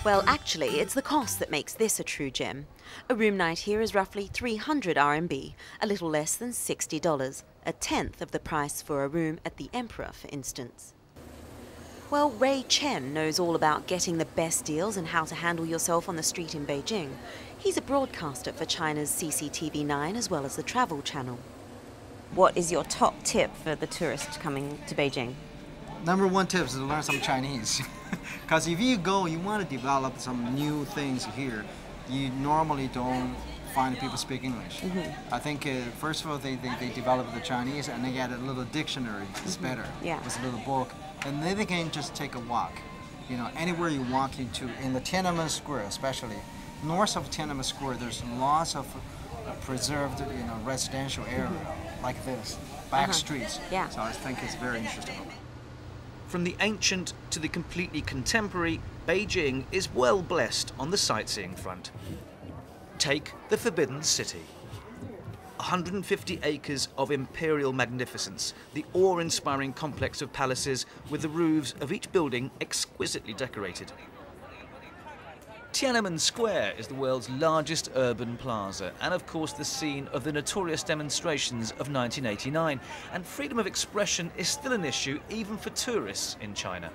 Well, actually, it's the cost that makes this a true gem. A room night here is roughly 300 RMB, a little less than $60, a tenth of the price for a room at the Emperor, for instance. Well, Ray Chen knows all about getting the best deals and how to handle yourself on the street in Beijing. He's a broadcaster for China's CCTV9 as well as the Travel Channel. What is your top tip for the tourist coming to Beijing? Number one tip is to learn some Chinese. Because if you go, you want to develop some new things here. You normally don't find people speak English. I think, first of all, they develop the Chinese and they get a little dictionary. It's better. Yeah. It's a little book. And then they can just take a walk. You know, anywhere you walk into, in the Tiananmen Square especially, north of Tiananmen Square, there's lots of preserved, residential area like this, back streets. Yeah. So I think it's very interesting. From the ancient to the completely contemporary, Beijing is well blessed on the sightseeing front. Take the Forbidden City. 150 acres of imperial magnificence, the awe-inspiring complex of palaces with the roofs of each building exquisitely decorated. Tiananmen Square is the world's largest urban plaza and of course the scene of the notorious demonstrations of 1989, and freedom of expression is still an issue even for tourists in China.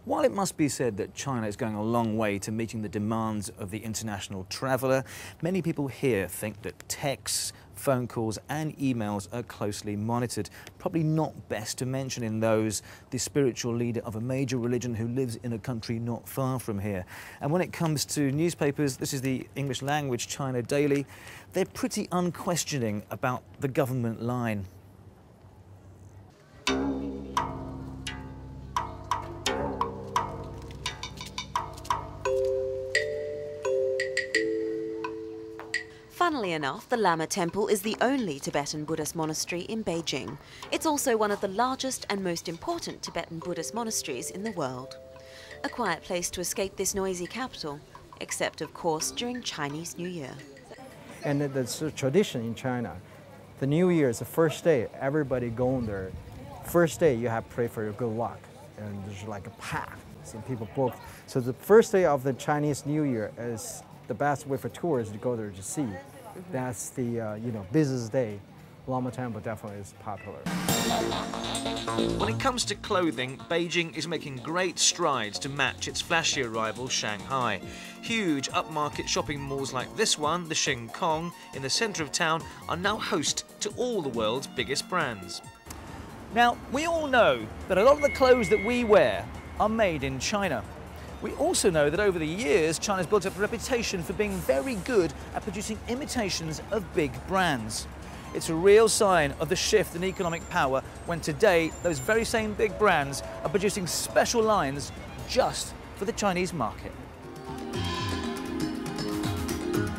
While it must be said that China is going a long way to meeting the demands of the international traveller, many people here think that texts, phone calls and emails are closely monitored. Probably not best to mention in those the spiritual leader of a major religion who lives in a country not far from here. And when it comes to newspapers, this is the English language China Daily, they're pretty unquestioning about the government line. Funnily enough, the Lama Temple is the only Tibetan Buddhist monastery in Beijing. It's also one of the largest and most important Tibetan Buddhist monasteries in the world. A quiet place to escape this noisy capital, except of course during Chinese New Year. And the tradition in China, the New Year is the first day, everybody going there. First day you have to pray for your good luck, and there's like a pack, some people book. So the first day of the Chinese New Year is the best way for tourists to go there to see. That's the busiest day. Lama Temple definitely is popular. When it comes to clothing, Beijing is making great strides to match its flashier rival Shanghai. Huge upmarket shopping malls like this one, the Xing Kong, in the centre of town, are now host to all the world's biggest brands. Now, we all know that a lot of the clothes that we wear are made in China. We also know that over the years, China's built up a reputation for being very good at producing imitations of big brands. It's a real sign of the shift in economic power when today those very same big brands are producing special lines just for the Chinese market.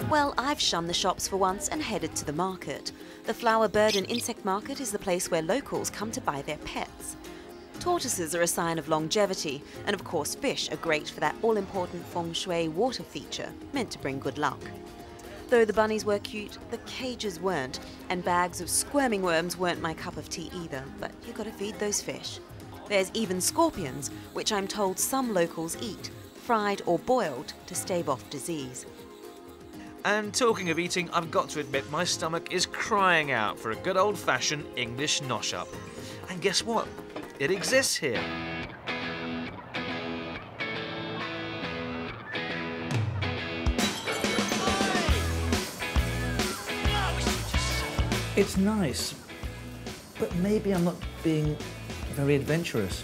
Well, I've shunned the shops for once and headed to the market. The flower, bird and insect market is the place where locals come to buy their pets. Tortoises are a sign of longevity, and of course fish are great for that all-important feng shui water feature, meant to bring good luck. Though the bunnies were cute, the cages weren't, and bags of squirming worms weren't my cup of tea either, but you gotta feed those fish. There's even scorpions, which I'm told some locals eat, fried or boiled to stave off disease. And talking of eating, I've got to admit my stomach is crying out for a good old-fashioned English nosh-up. And guess what? It exists here. It's nice, but maybe I'm not being very adventurous.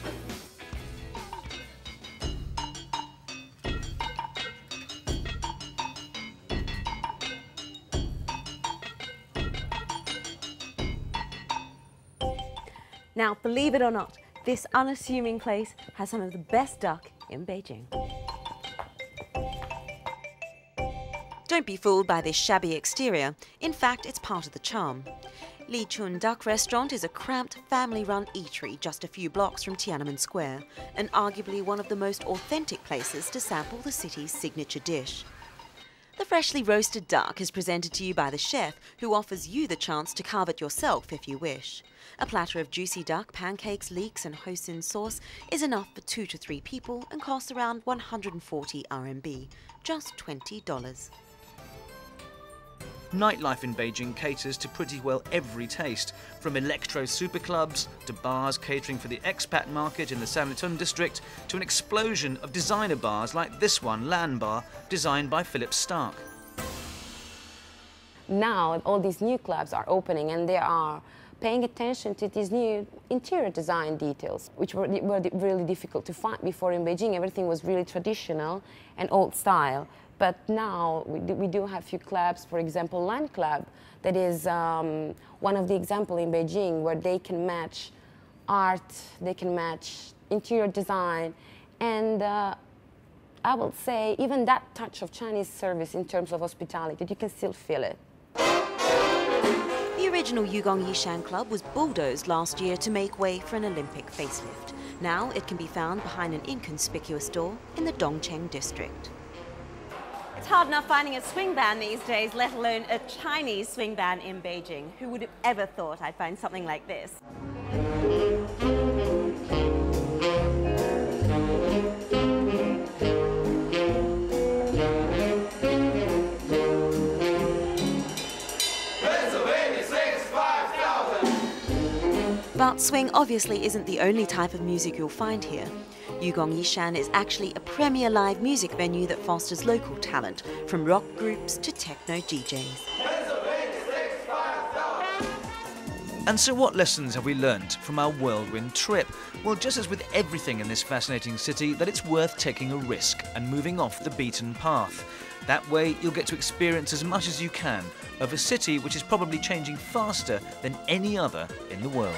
Now, believe it or not, this unassuming place has some of the best duck in Beijing. Don't be fooled by this shabby exterior. In fact, it's part of the charm. Li Chun Duck Restaurant is a cramped, family-run eatery just a few blocks from Tiananmen Square, and arguably one of the most authentic places to sample the city's signature dish. The freshly roasted duck is presented to you by the chef, who offers you the chance to carve it yourself if you wish. A platter of juicy duck, pancakes, leeks and hoisin sauce is enough for 2 to 3 people and costs around 140 RMB, just $20. Nightlife in Beijing caters to pretty well every taste, from electro superclubs to bars catering for the expat market in the Sanlitun district to an explosion of designer bars like this one, Lan Bar, designed by Philip Stark. Now all these new clubs are opening and they are paying attention to these new interior design details, which were really difficult to find before in Beijing. Everything was really traditional and old style. But now we do have a few clubs, for example, Lan Club, that is one of the examples in Beijing where they can match art, they can match interior design, and I will say even that touch of Chinese service in terms of hospitality, you can still feel it. The original Yugong Yishan Club was bulldozed last year to make way for an Olympic facelift. Now it can be found behind an inconspicuous door in the Dongcheng district. It's hard enough finding a swing band these days, let alone a Chinese swing band in Beijing. Who would have ever thought I'd find something like this? But swing obviously isn't the only type of music you'll find here. Yugong Yishan is actually a premier live music venue that fosters local talent, from rock groups to techno DJs. And so what lessons have we learnt from our whirlwind trip? Well, just as with everything in this fascinating city, that it's worth taking a risk and moving off the beaten path. That way you'll get to experience as much as you can of a city which is probably changing faster than any other in the world.